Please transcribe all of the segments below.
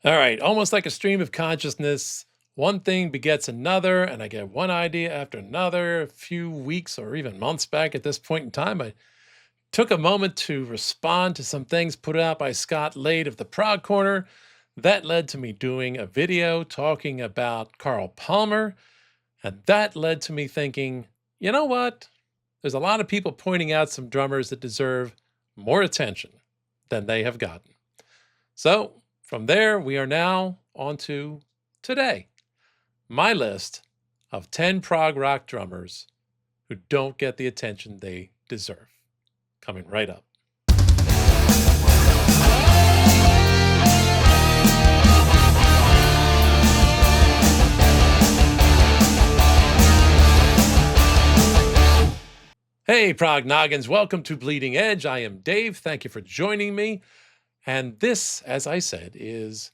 All right, almost like a stream of consciousness. One thing begets another, and I get one idea after another. A few weeks or even months back at this point in time, I took a moment to respond to some things put out by Scott Lade of the Prog Corner. That led to me doing a video talking about Carl Palmer, and that led to me thinking, you know what? There's a lot of people pointing out some drummers that deserve more attention than they have gotten. So from there, we are now on to today. My list of 10 prog rock drummers who don't get the attention they deserve. Coming right up. Hey, Prog Noggins, welcome to Bleeding Edge. I am Dave. Thank you for joining me. And this, as I said, is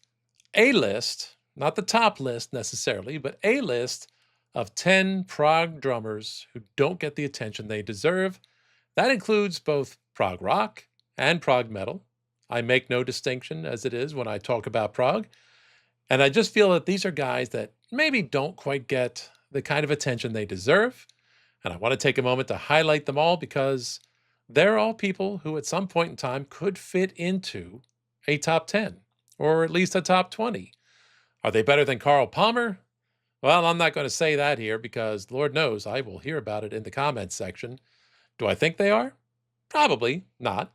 a list, not the top list necessarily, but a list of 10 prog drummers who don't get the attention they deserve. That includes both prog rock and prog metal. I make no distinction as it is when I talk about prog. And I just feel that these are guys that maybe don't quite get the kind of attention they deserve. And I want to take a moment to highlight them all because they're all people who at some point in time could fit into a top 10 or at least a top 20. Are they better than Carl Palmer? Well, I'm not going to say that here because Lord knows I will hear about it in the comments section. Do I think they are? Probably not.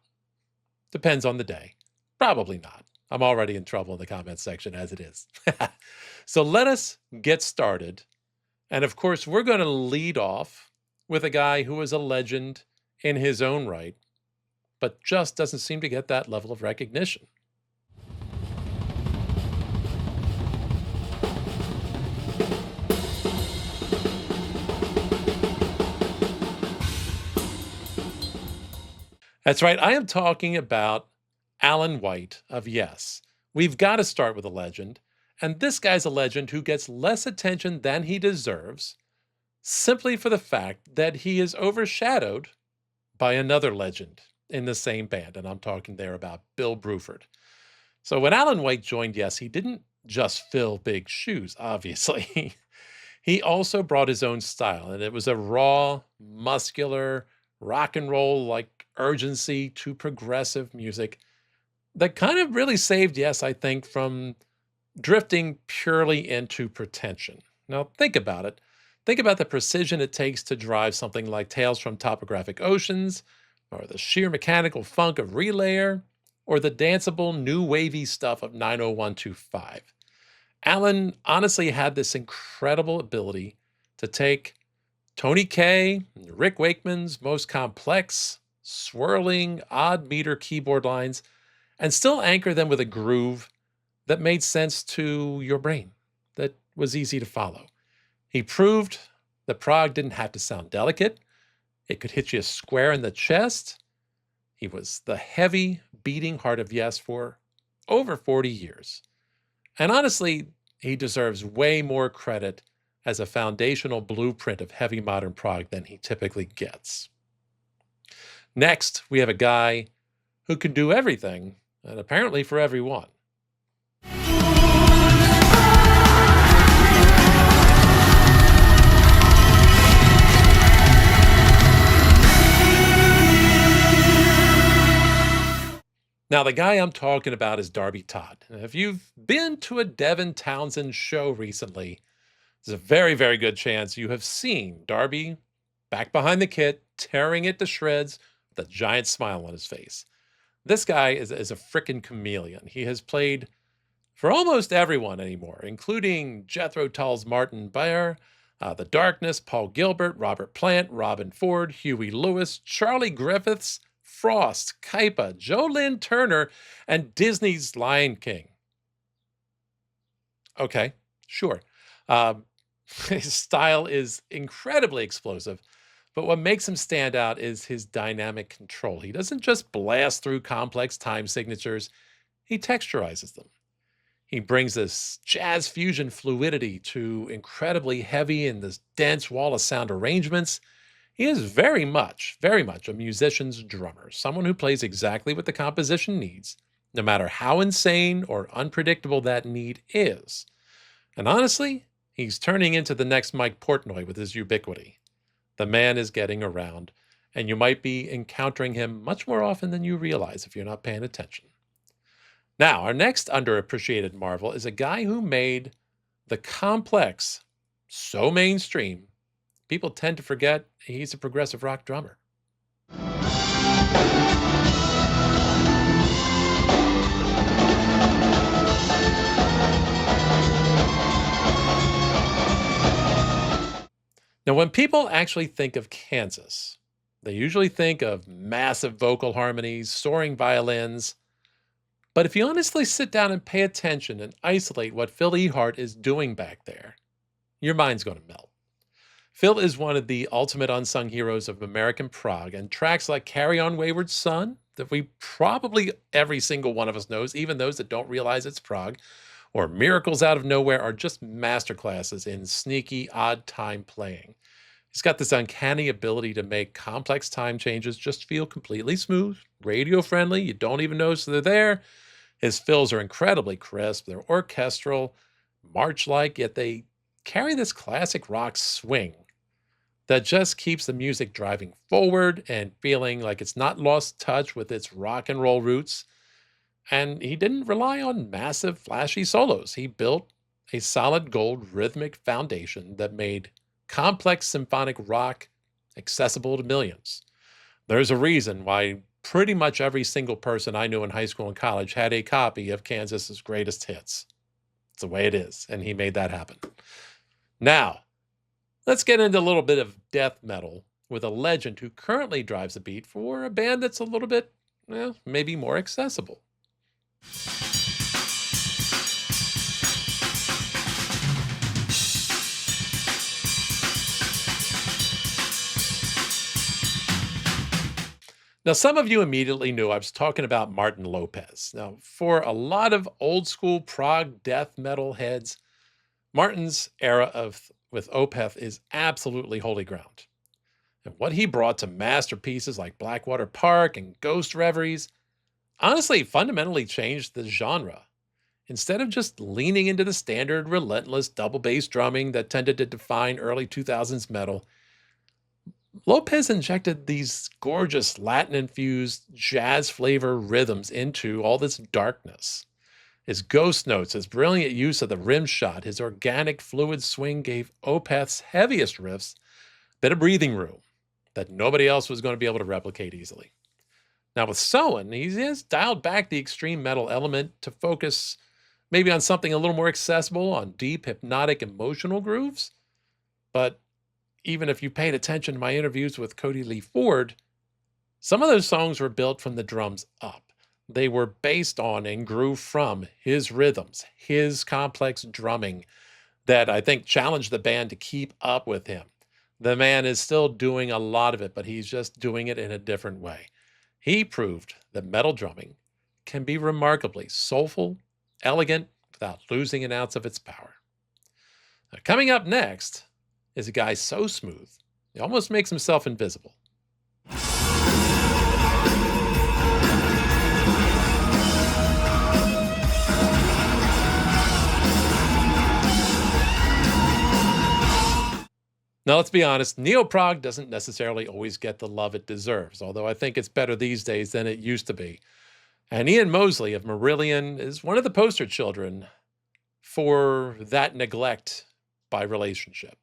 Depends on the day. Probably not. I'm already in trouble in the comments section as it is. So let us get started. And of course, we're going to lead off with a guy who is a legend in his own right, but just doesn't seem to get that level of recognition. That's right. I am talking about Alan White of Yes. We've got to start with a legend. And this guy's a legend who gets less attention than he deserves simply for the fact that he is overshadowed by another legend in the same band. And I'm talking there about Bill Bruford. So when Alan White joined Yes, he didn't just fill big shoes, obviously. He also brought his own style, and it was a raw, muscular, rock and roll like urgency to progressive music that kind of really saved Yes, I think, from drifting purely into pretension. Now, think about it. Think about the precision it takes to drive something like Tales from Topographic Oceans, or the sheer mechanical funk of Relayer, or the danceable new wavy stuff of 90125. Alan honestly had this incredible ability to take Tony Kaye, Rick Wakeman's most complex, swirling, odd meter keyboard lines, and still anchor them with a groove that made sense to your brain, that was easy to follow. He proved that prog didn't have to sound delicate. It could hit you square in the chest. He was the heavy, beating heart of Yes for over 40 years. And honestly, he deserves way more credit as a foundational blueprint of heavy modern prog than he typically gets. Next, we have a guy who can do everything, and apparently for everyone. Now, the guy I'm talking about is Darby Todd. And if you've been to a Devin Townsend show recently, there's a very, very good chance you have seen Darby back behind the kit, tearing it to shreds with a giant smile on his face. This guy is a frickin' chameleon. He has played for almost everyone anymore, including Jethro Tull's Martin Baer, The Darkness, Paul Gilbert, Robert Plant, Robin Ford, Huey Lewis, Charlie Griffiths, Frost, Kaipa, Joe Lynn Turner, and Disney's Lion King. Okay, sure. His style is incredibly explosive, but what makes him stand out is his dynamic control. He doesn't just blast through complex time signatures, he texturizes them. He brings this jazz fusion fluidity to incredibly heavy and this dense wall of sound arrangements. He is very much a musician's drummer, someone who plays exactly what the composition needs no matter how insane or unpredictable that need is. And honestly, he's turning into the next Mike Portnoy with his ubiquity. The man is getting around, and you might be encountering him much more often than you realize if you're not paying attention. Now, our next underappreciated marvel is a guy who made the complex so mainstream, people tend to forget he's a progressive rock drummer. Now, when people actually think of Kansas, they usually think of massive vocal harmonies, soaring violins. But if you honestly sit down and pay attention and isolate what Phil Ehart is doing back there, your mind's going to melt. Phil is one of the ultimate unsung heroes of American prog, and tracks like Carry On Wayward Son, that we probably every single one of us knows, even those that don't realize it's prog, or Miracles Out of Nowhere are just masterclasses in sneaky, odd time playing. He's got this uncanny ability to make complex time changes just feel completely smooth, radio friendly. You don't even notice they're there. His fills are incredibly crisp. They're orchestral, march-like, yet they carry this classic rock swing that just keeps the music driving forward and feeling like it's not lost touch with its rock and roll roots. And he didn't rely on massive, flashy solos. He built a solid gold rhythmic foundation that made complex symphonic rock accessible to millions. There's a reason why pretty much every single person I knew in high school and college had a copy of Kansas's greatest hits. It's the way it is, and he made that happen. Now, let's get into a little bit of death metal with a legend who currently drives the beat for a band that's a little bit, well, maybe more accessible. Now, some of you immediately knew I was talking about Martin Lopez. Now, for a lot of old school prog death metal heads, Martin's era of with Opeth is absolutely holy ground. And what he brought to masterpieces like Blackwater Park and Ghost Reveries honestly fundamentally changed the genre. Instead of just leaning into the standard relentless double bass drumming that tended to define early 2000s metal, Lopez injected these gorgeous Latin infused jazz flavor rhythms into all this darkness. His ghost notes, his brilliant use of the rim shot, his organic fluid swing gave Opeth's heaviest riffs a bit of breathing room that nobody else was going to be able to replicate easily. Now, with Soen, he has dialed back the extreme metal element to focus maybe on something a little more accessible, on deep, hypnotic, emotional grooves. But even if you paid attention to my interviews with Cody Lee Ford, some of those songs were built from the drums up. They were based on and grew from his rhythms, his complex drumming that I think challenged the band to keep up with him. The man is still doing a lot of it, but he's just doing it in a different way. He proved that metal drumming can be remarkably soulful, elegant, without losing an ounce of its power. Now, coming up next is a guy so smooth, he almost makes himself invisible. Now, let's be honest, neo-prog doesn't necessarily always get the love it deserves, although I think it's better these days than it used to be. And Ian Mosley of Marillion is one of the poster children for that neglect by relationship.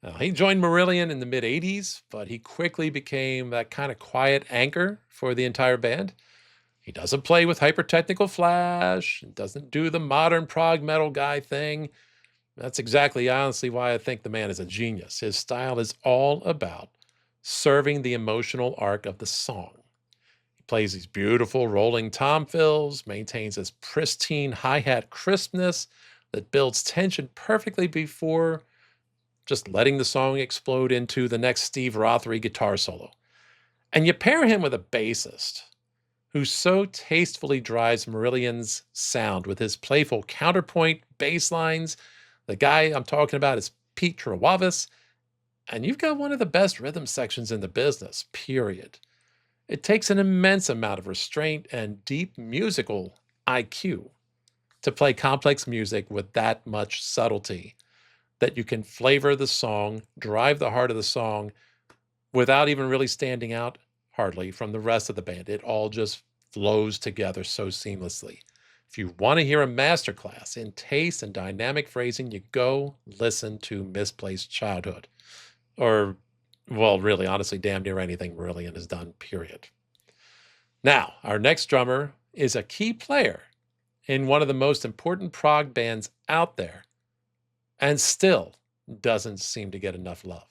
Now, he joined Marillion in the mid-'80s, but he quickly became that kind of quiet anchor for the entire band. He doesn't play with hyper-technical flash, and doesn't do the modern prog metal guy thing. That's exactly, honestly, why I think the man is a genius. His style is all about serving the emotional arc of the song. He plays these beautiful rolling tom fills, maintains this pristine hi-hat crispness that builds tension perfectly before just letting the song explode into the next Steve Rothery guitar solo. And you pair him with a bassist who so tastefully drives Marillion's sound with his playful counterpoint bass lines. The guy I'm talking about is Pete Trewavas, and you've got one of the best rhythm sections in the business, period. It takes an immense amount of restraint and deep musical IQ to play complex music with that much subtlety, that you can flavor the song, drive the heart of the song without even really standing out hardly from the rest of the band. It all just flows together so seamlessly. If you want to hear a masterclass in taste and dynamic phrasing, you go listen to Misplaced Childhood. Or, well, really, honestly, damn near anything Marillion has done, period. Now, our next drummer is a key player in one of the most important prog bands out there, and still doesn't seem to get enough love.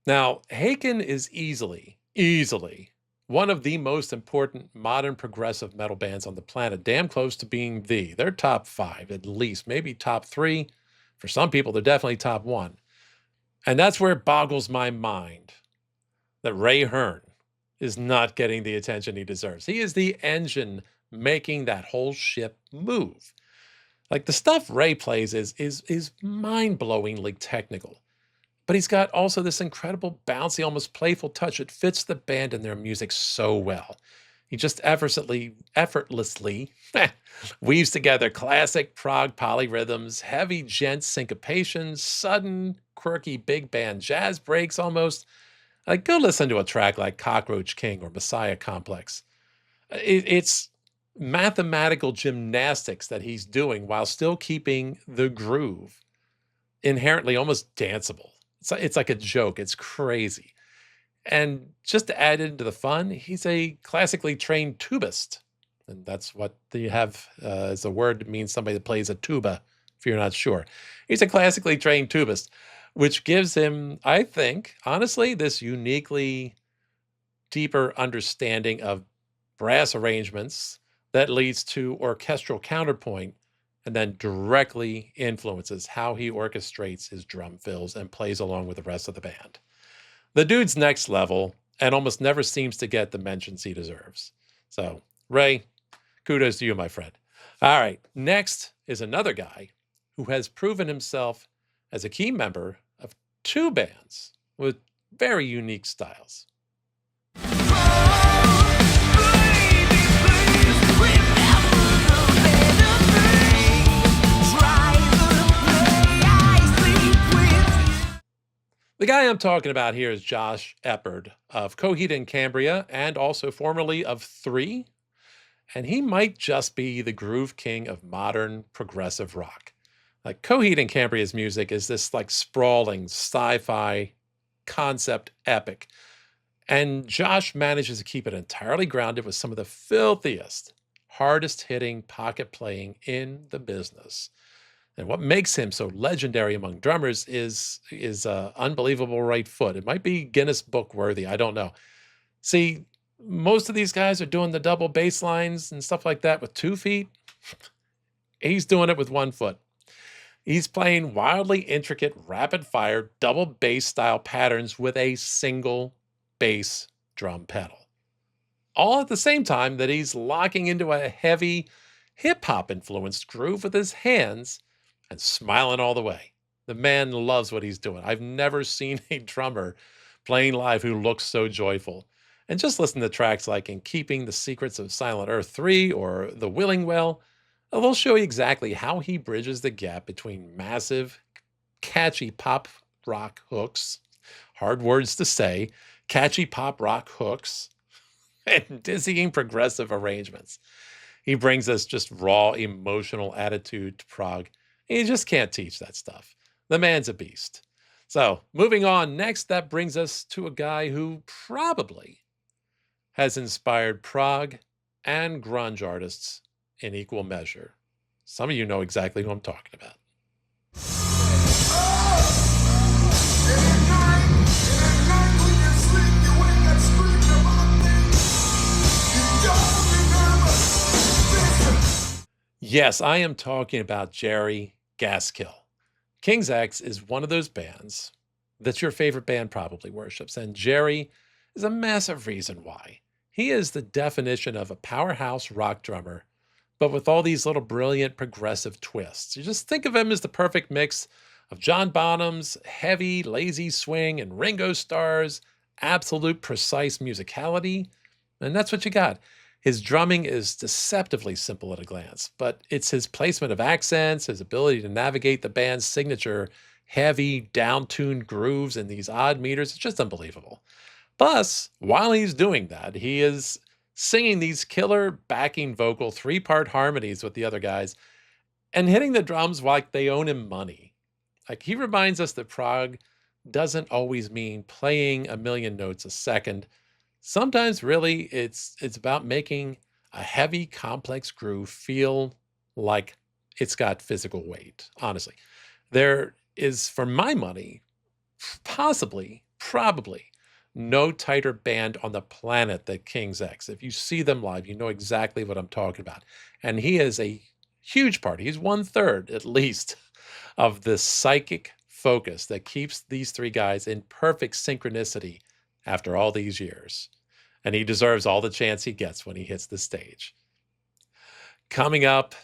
Now, Haken is easily one of the most important modern progressive metal bands on the planet, damn close to being they're top 5 at least, maybe top 3. For some people, they're definitely top 1. And that's where it boggles my mind that Ray Hearn is not getting the attention he deserves. He is the engine making that whole ship move. Like, the stuff Ray plays is mind-blowingly technical. But he's got also this incredible, bouncy, almost playful touch. It fits the band and their music so well. He just effortlessly weaves together classic prog polyrhythms, heavy djent syncopations, sudden, quirky big band jazz breaks almost. Like, go listen to a track like Cockroach King or Messiah Complex. It's mathematical gymnastics that he's doing while still keeping the groove inherently almost danceable. It's like a joke. It's crazy. And just to add into the fun, he's a classically trained tubist. And that's what you have as a word that means somebody that plays a tuba, if you're not sure. He's a classically trained tubist, which gives him, I think, honestly, this uniquely deeper understanding of brass arrangements that leads to orchestral counterpoint and then directly influences how he orchestrates his drum fills and plays along with the rest of the band. The dude's next level and almost never seems to get the mentions he deserves. So, Ray, kudos to you, my friend. All right, next is another guy who has proven himself as a key member of 2 bands with very unique styles. The guy I'm talking about here is Josh Eppard of Coheed and Cambria, and also formerly of 3. And he might just be the groove king of modern progressive rock. Like, Coheed and Cambria's music is this like sprawling sci-fi concept epic. And Josh manages to keep it entirely grounded with some of the filthiest, hardest hitting pocket playing in the business. And what makes him so legendary among drummers is unbelievable right foot. It might be Guinness Book worthy. I don't know. See, most of these guys are doing the double bass lines and stuff like that with 2 feet. He's doing it with 1 foot. He's playing wildly intricate, rapid fire, double bass style patterns with a single bass drum pedal. All at the same time that he's locking into a heavy hip hop influenced groove with his hands and smiling all the way. The man loves what he's doing. I've never seen a drummer playing live who looks so joyful. And just listen to tracks like In Keeping the Secrets of Silent Earth 3 or The Willing Well. They'll show you exactly how he bridges the gap between massive, catchy pop rock hooks, hard words to say, catchy pop rock hooks, and dizzying progressive arrangements. He brings us just raw emotional attitude to prog. You just can't teach that stuff. The man's a beast. So, moving on, next, that brings us to a guy who probably has inspired prog and grunge artists in equal measure. Some of you know exactly who I'm talking about. Yes, I am talking about Jerry Gaskill. King's X is one of those bands that your favorite band probably worships, and Jerry is a massive reason why. He is the definition of a powerhouse rock drummer but with all these little brilliant progressive twists. You just think of him as the perfect mix of John Bonham's heavy, lazy swing and Ringo Starr's absolute precise musicality. And that's what you got. His drumming is deceptively simple at a glance, but it's his placement of accents, his ability to navigate the band's signature heavy, down-tuned grooves and these odd meters. It's just unbelievable. Plus, while he's doing that, he is singing these killer backing vocal three-part harmonies with the other guys and hitting the drums like they own him money. Like, he reminds us that prog doesn't always mean playing a million notes a second. Sometimes really it's about making a heavy complex groove feel like it's got physical weight. Honestly, there is, for my money, possibly, probably no tighter band on the planet than King's X. If you see them live, you know exactly what I'm talking about. And he is a huge part. He's 1/3 at least of this psychic focus that keeps these three guys in perfect synchronicity after all these years. And he deserves all the chance he gets when he hits the stage. Coming up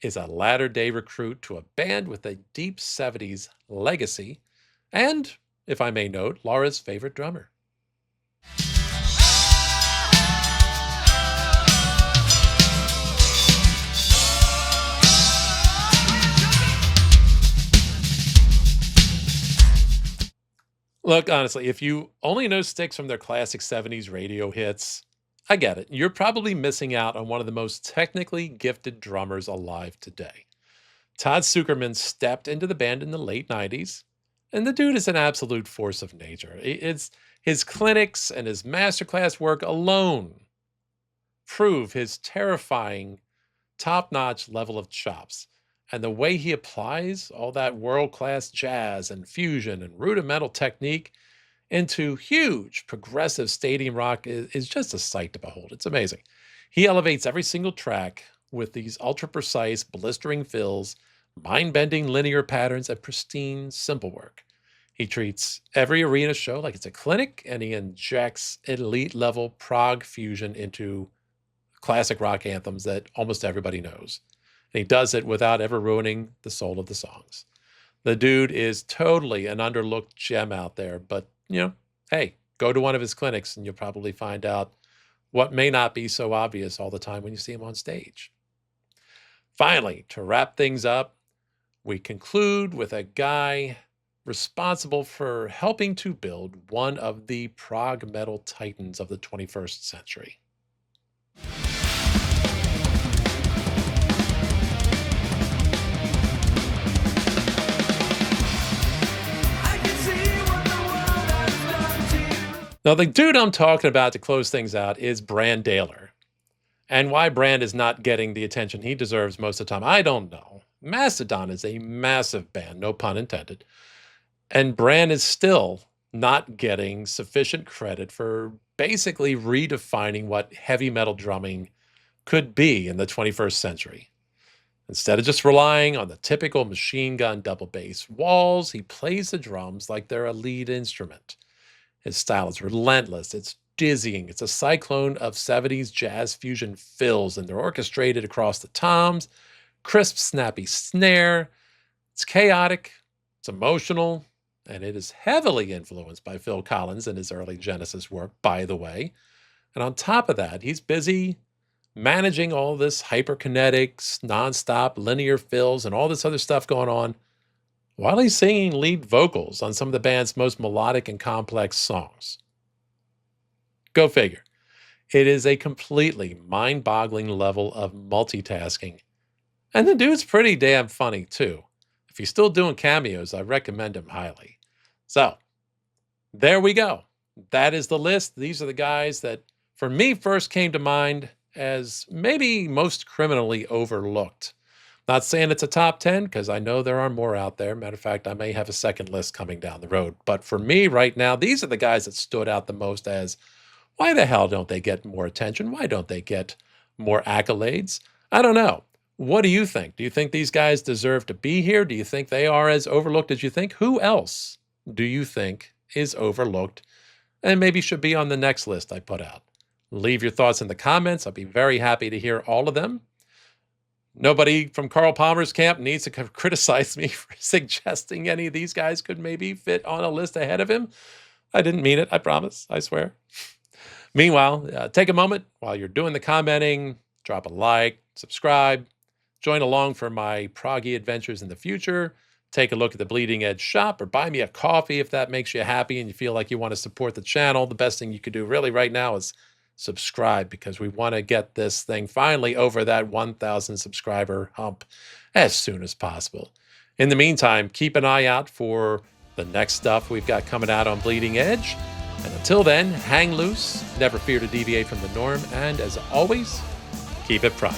is a latter day recruit to a band with a deep 70s legacy, and, if I may note, Laura's favorite drummer. Look, honestly, if you only know Styx from their classic 70s radio hits, I get it. You're probably missing out on one of the most technically gifted drummers alive today. Todd Sucherman stepped into the band in the late 90s, and the dude is an absolute force of nature. It's his clinics and his masterclass work alone prove his terrifying, top-notch level of chops. And the way he applies all that world-class jazz and fusion and rudimental technique into huge progressive stadium rock is just a sight to behold. It's amazing. He elevates every single track with these ultra precise, blistering fills, mind bending linear patterns, and pristine, simple work. He treats every arena show like it's a clinic, and he injects elite level prog fusion into classic rock anthems that almost everybody knows. And he does it without ever ruining the soul of the songs. The dude is totally an underlooked gem out there, but, hey, go to one of his clinics and you'll probably find out what may not be so obvious all the time when you see him on stage. Finally, to wrap things up, we conclude with a guy responsible for helping to build one of the prog metal titans of the 21st century. Now, the dude I'm talking about to close things out is Brand Daler. And why Brand is not getting the attention he deserves most of the time, I don't know. Mastodon is a massive band, no pun intended. And Brand is still not getting sufficient credit for basically redefining what heavy metal drumming could be in the 21st century. Instead of just relying on the typical machine gun double bass walls, he plays the drums like they're a lead instrument. His style is relentless, it's dizzying, it's a cyclone of 70s jazz fusion fills, and they're orchestrated across the toms, crisp, snappy snare. It's chaotic, it's emotional, and it is heavily influenced by Phil Collins and his early Genesis work, by the way. And on top of that, he's busy managing all this hyperkinetics, nonstop linear fills, and all this other stuff going on while he's singing lead vocals on some of the band's most melodic and complex songs. Go figure. It is a completely mind-boggling level of multitasking. And the dude's pretty damn funny, too. If he's still doing cameos, I recommend him highly. So, there we go. That is the list. These are the guys that, for me, first came to mind as maybe most criminally overlooked. Not saying it's a top 10, because I know there are more out there. Matter of fact, I may have a second list coming down the road. But for me right now, these are the guys that stood out the most as, why the hell don't they get more attention? Why don't they get more accolades? I don't know. What do you think? Do you think these guys deserve to be here? Do you think they are as overlooked as you think? Who else do you think is overlooked and maybe should be on the next list I put out? Leave your thoughts in the comments. I'll be very happy to hear all of them. Nobody from Carl Palmer's camp needs to criticize me for suggesting any of these guys could maybe fit on a list ahead of him. I didn't mean it, I promise, I swear. Meanwhile, take a moment while you're doing the commenting, drop a like, subscribe, join along for my proggy adventures in the future, take a look at the Bleeding Edge shop, or buy me a coffee if that makes you happy and you feel like you want to support the channel. The best thing you could do really right now is subscribe, because we want to get this thing finally over that 1,000 subscriber hump as soon as possible. In the meantime, keep an eye out for the next stuff we've got coming out on Bleeding Edge. And until then, hang loose, never fear to deviate from the norm, and as always, keep it prog.